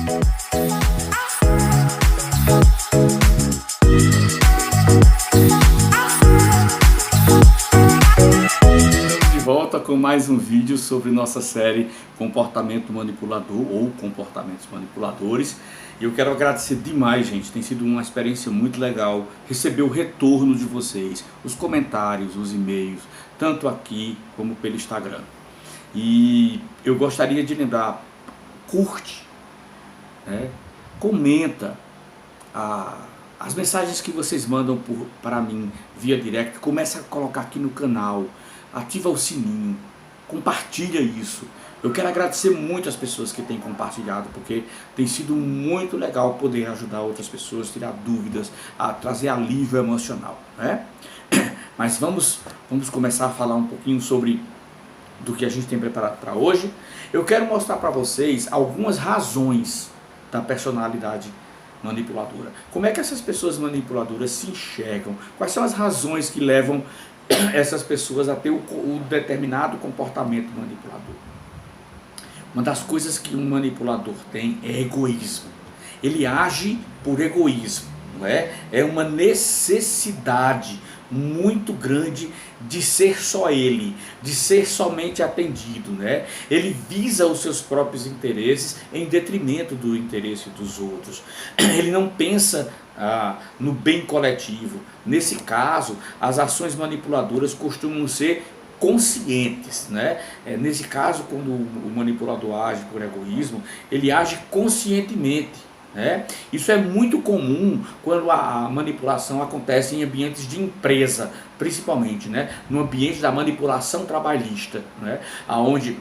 De volta com mais um vídeo sobre nossa série Comportamento Manipulador ou Comportamentos Manipuladores. E eu quero agradecer demais, gente, tem sido uma experiência muito legal receber o retorno de vocês, os comentários, os e-mails, tanto aqui como pelo Instagram. E eu gostaria de lembrar, curte, né? Comenta as mensagens que vocês mandam para mim via direct, começa a colocar aqui no canal, ativa o sininho, compartilha isso. Eu quero agradecer muito as pessoas que têm compartilhado, porque tem sido muito legal poder ajudar outras pessoas, tirar dúvidas, a trazer alívio emocional, né? Mas vamos começar a falar um pouquinho sobre do que a gente tem preparado para hoje. Eu quero mostrar para vocês algumas razões da personalidade manipuladora. Como é que essas pessoas manipuladoras se enxergam? Quais são as razões que levam essas pessoas a ter o determinado comportamento manipulador? Uma das coisas que um manipulador tem é egoísmo. Ele age por egoísmo, não é? É uma necessidade muito grande de ser só ele, de ser somente atendido, né? Ele visa os seus próprios interesses em detrimento do interesse dos outros. Ele não pensa no bem coletivo. Nesse caso, as ações manipuladoras costumam ser conscientes, né? Nesse caso, quando o manipulador age por egoísmo, ele age conscientemente, né? Isso é muito comum quando a manipulação acontece em ambientes de empresa, principalmente, né? No ambiente da manipulação trabalhista, né? Onde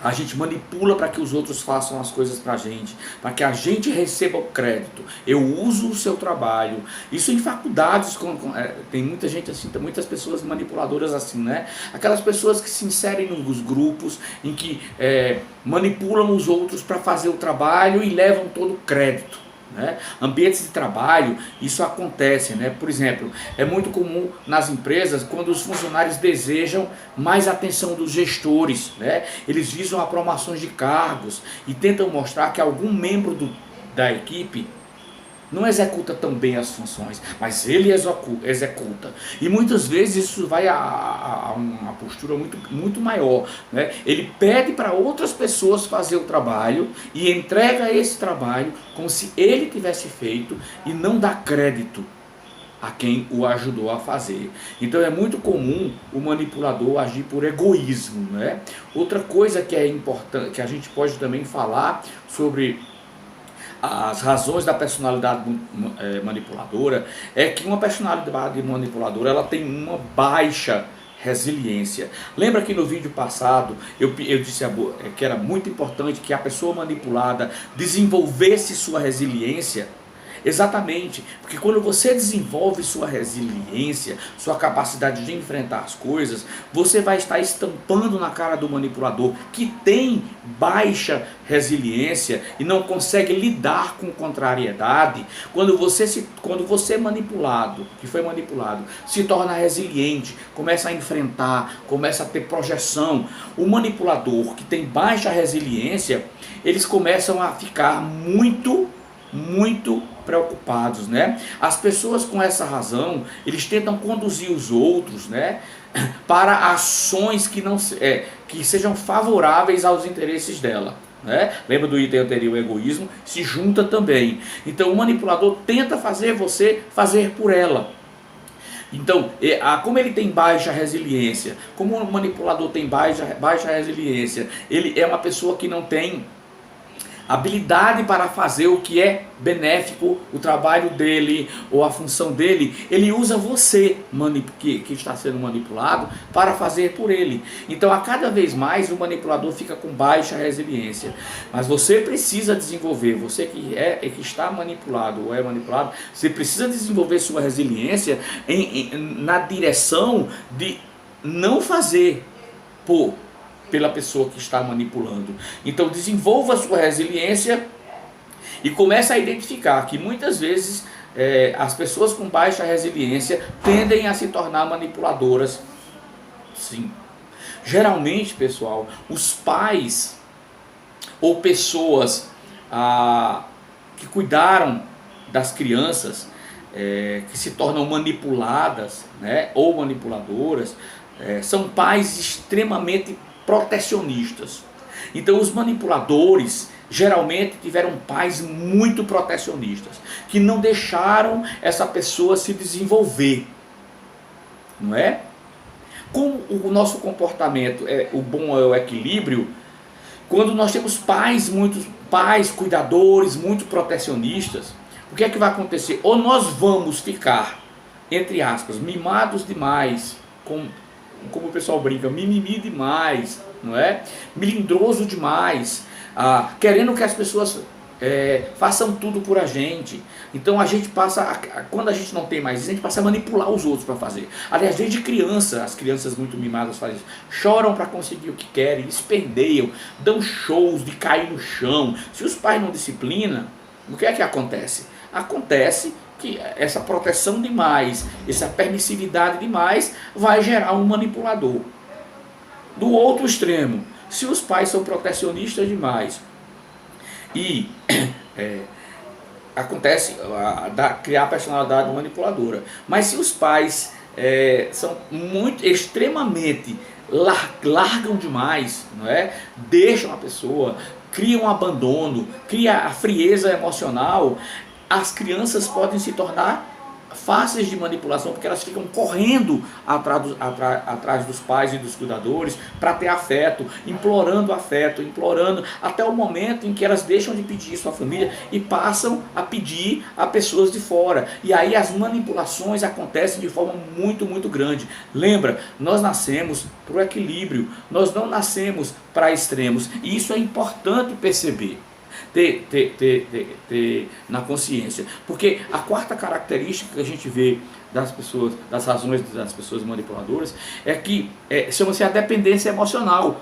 a gente manipula para que os outros façam as coisas para a gente, para que a gente receba o crédito. Eu uso o seu trabalho. Isso em faculdades, tem muita gente assim, tem muitas pessoas manipuladoras assim, né? Aquelas pessoas que se inserem nos grupos em que manipulam os outros para fazer o trabalho e levam todo o crédito, né? Ambientes de trabalho, isso acontece, né? Por exemplo, é muito comum nas empresas quando os funcionários desejam mais atenção dos gestores, né? Eles visam aprovações de cargos e tentam mostrar que algum membro da equipe não executa tão bem as funções, mas ele executa. E muitas vezes isso vai a uma postura muito maior, né? Ele pede para outras pessoas fazer o trabalho e entrega esse trabalho como se ele tivesse feito e não dá crédito a quem o ajudou a fazer. Então é muito comum o manipulador agir por egoísmo, né? Outra coisa que é importante, que a gente pode também falar sobre as razões da personalidade manipuladora, é que uma personalidade manipuladora ela tem uma baixa resiliência. Lembra que no vídeo passado eu disse que era muito importante que a pessoa manipulada desenvolvesse sua resiliência? Exatamente, porque quando você desenvolve sua resiliência, sua capacidade de enfrentar as coisas, você vai estar estampando na cara do manipulador que tem baixa resiliência e não consegue lidar com contrariedade. Quando você manipulado, que foi manipulado, se torna resiliente, começa a enfrentar, começa a ter projeção. O manipulador que tem baixa resiliência, eles começam a ficar muito preocupados, né? As pessoas com essa razão, eles tentam conduzir os outros, né, para ações que sejam favoráveis aos interesses dela, né? Lembra do item anterior, o egoísmo se junta também. Então o manipulador tenta fazer você fazer por ela. Então, como ele tem baixa resiliência, como o manipulador tem baixa resiliência, ele é uma pessoa que não tem habilidade para fazer o que é benéfico, o trabalho dele ou a função dele. Ele usa você, que está sendo manipulado, para fazer por ele. Então, a cada vez mais o manipulador fica com baixa resiliência. Mas você precisa desenvolver, você que está manipulado ou é manipulado, você precisa desenvolver sua resiliência na direção de não fazer pela pessoa que está manipulando. Então desenvolva a sua resiliência e comece a identificar que muitas vezes as pessoas com baixa resiliência tendem a se tornar manipuladoras. Sim. Geralmente, pessoal, os pais ou pessoas que cuidaram das crianças, que se tornam manipuladas, né, ou manipuladoras, são pais extremamente protecionistas. Então os manipuladores geralmente tiveram pais muito protecionistas, que não deixaram essa pessoa se desenvolver, não é? Como o nosso comportamento o bom é o equilíbrio, quando nós temos pais cuidadores, muito protecionistas, o que é que vai acontecer? Ou nós vamos ficar, entre aspas, mimados demais, como o pessoal brinca, mimimi demais, não é? Melindroso demais, querendo que as pessoas façam tudo por a gente. Então a gente passa, quando a gente não tem mais isso, a gente passa a manipular os outros para fazer. Aliás, desde criança, as crianças muito mimadas fazem isso. Choram para conseguir o que querem, espendeiam, dão shows de cair no chão. Se os pais não disciplinam, o que é que acontece? Acontece que essa proteção demais, essa permissividade demais, vai gerar um manipulador. Do outro extremo, se os pais são protecionistas demais e acontece criar a personalidade manipuladora, mas se os pais são extremamente largam demais, não é? Deixam a pessoa, criam um abandono, cria a frieza emocional, as crianças podem se tornar fáceis de manipulação, porque elas ficam correndo atrás dos pais e dos cuidadores para ter afeto, implorando, até o momento em que elas deixam de pedir isso à família e passam a pedir a pessoas de fora. E aí as manipulações acontecem de forma muito, muito grande. Lembra, nós nascemos para o equilíbrio, nós não nascemos para extremos, e isso é importante perceber. Ter na consciência, porque a quarta característica que a gente vê das pessoas, das razões das pessoas manipuladoras, é que chama-se a dependência emocional,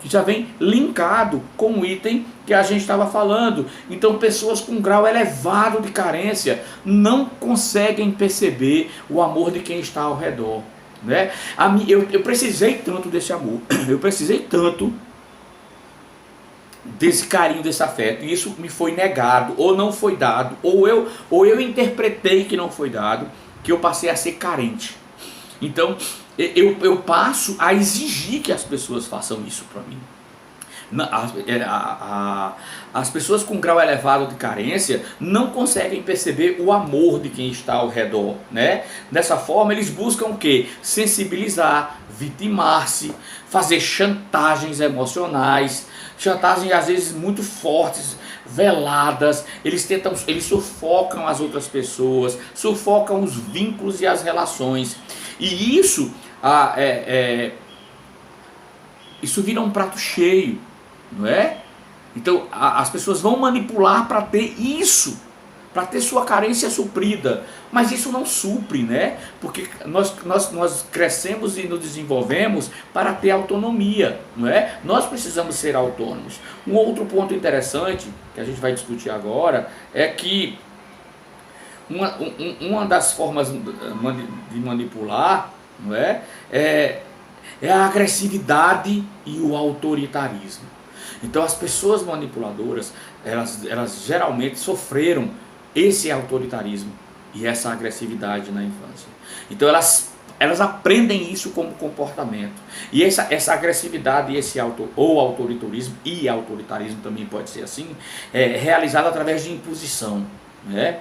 que já vem linkado com o item que a gente estava falando. Então pessoas com grau elevado de carência não conseguem perceber o amor de quem está ao redor, né? Eu precisei tanto desse amor, eu precisei tanto desse carinho, desse afeto, e isso me foi negado, ou não foi dado, ou eu interpretei que não foi dado, que eu passei a ser carente. Então eu passo a exigir que as pessoas façam isso para mim. As pessoas com grau elevado de carência não conseguem perceber o amor de quem está ao redor, né? Dessa forma eles buscam o quê? Sensibilizar, vitimar-se, fazer chantagens emocionais, chantagens às vezes muito fortes, veladas. Eles sufocam as outras pessoas, sufocam os vínculos e as relações, e isso vira um prato cheio, não é? Então as pessoas vão manipular para ter isso, para ter sua carência suprida, mas isso não supre, né? Porque nós crescemos e nos desenvolvemos para ter autonomia, não é? Nós precisamos ser autônomos. Um outro ponto interessante que a gente vai discutir agora é que uma das formas de manipular, não é a agressividade e o autoritarismo. Então as pessoas manipuladoras, elas geralmente sofreram esse autoritarismo e essa agressividade na infância. Então elas aprendem isso como comportamento. E essa agressividade e esse autoritarismo, e autoritarismo também pode ser assim, é realizado através de imposição, né?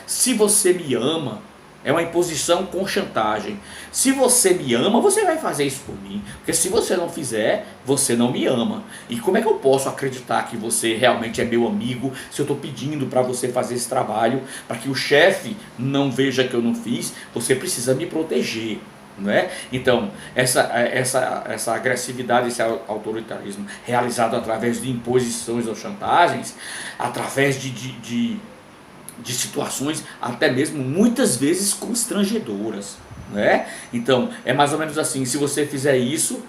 Se você me ama, é uma imposição com chantagem. Se você me ama, você vai fazer isso por mim. Porque se você não fizer, você não me ama. E como é que eu posso acreditar que você realmente é meu amigo se eu estou pedindo para você fazer esse trabalho, para que o chefe não veja que eu não fiz? Você precisa me proteger, não é? Então, essa agressividade, esse autoritarismo realizado através de imposições ou chantagens, através de situações até mesmo muitas vezes constrangedoras, né? Então é mais ou menos assim: se você fizer isso,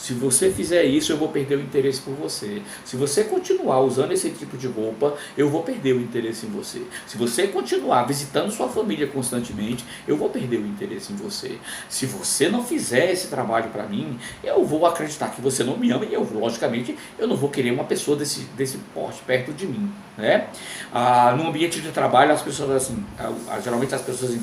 Se você fizer isso, eu vou perder o interesse por você. Se você continuar usando esse tipo de roupa, eu vou perder o interesse em você. Se você continuar visitando sua família constantemente, eu vou perder o interesse em você. Se você não fizer esse trabalho para mim, eu vou acreditar que você não me ama e eu, logicamente, eu não vou querer uma pessoa desse porte perto de mim, né? No ambiente de trabalho, as pessoas assim, geralmente as pessoas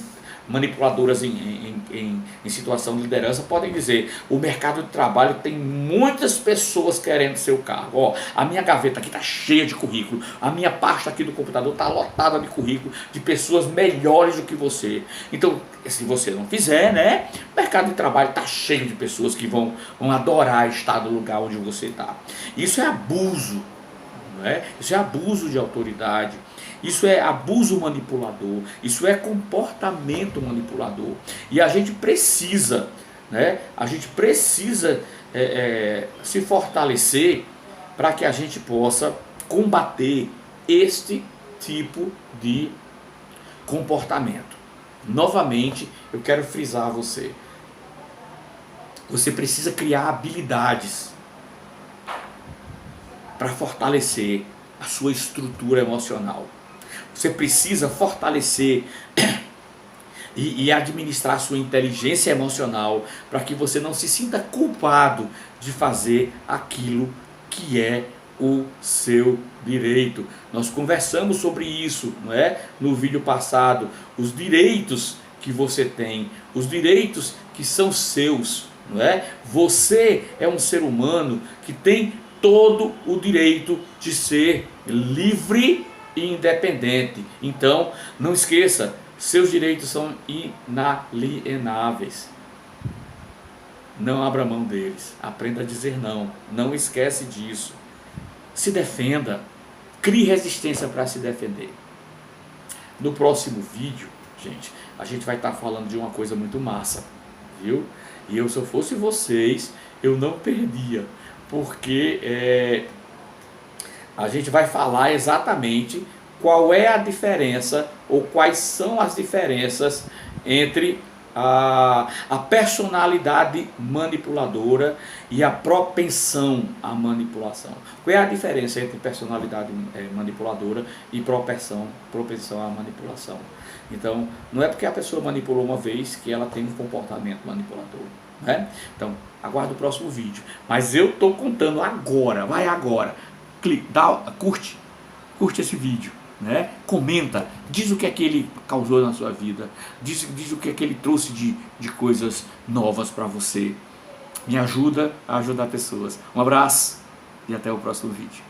manipuladoras em situação de liderança podem dizer: o mercado de trabalho tem muitas pessoas querendo seu cargo. Ó, a minha gaveta aqui está cheia de currículo, a minha pasta aqui do computador está lotada de currículo de pessoas melhores do que você. Então, se você não fizer, né, o mercado de trabalho está cheio de pessoas que vão adorar estar no lugar onde você está. Isso é abuso, não é? Isso é abuso de autoridade. Isso é abuso manipulador, isso é comportamento manipulador. E a gente precisa, né? A gente precisa se fortalecer para que a gente possa combater este tipo de comportamento. Novamente, eu quero frisar a você. Você precisa criar habilidades para fortalecer a sua estrutura emocional. Você precisa fortalecer e administrar a sua inteligência emocional para que você não se sinta culpado de fazer aquilo que é o seu direito. Nós conversamos sobre isso, não é? No vídeo passado, os direitos que você tem, os direitos que são seus, não é? Você é um ser humano que tem todo o direito de ser livre e independente. Então, não esqueça, seus direitos são inalienáveis. Não abra mão deles. Aprenda a dizer não. Não esquece disso. Se defenda. Crie resistência para se defender. No próximo vídeo, gente, a gente vai estar falando de uma coisa muito massa, viu? E eu, se eu fosse vocês, eu não perdia, porque a gente vai falar exatamente qual é a diferença ou quais são as diferenças entre a personalidade manipuladora e a propensão à manipulação. Qual é a diferença entre personalidade manipuladora e propensão à manipulação? Então, não é porque a pessoa manipulou uma vez que ela tem um comportamento manipulador, né? Então, aguarda o próximo vídeo. Mas eu estou contando agora, vai agora. Curte esse vídeo, né? Comenta, diz o que é que ele causou na sua vida, diz o que é que ele trouxe de coisas novas para você. Me ajuda a ajudar pessoas. Um abraço e até o próximo vídeo.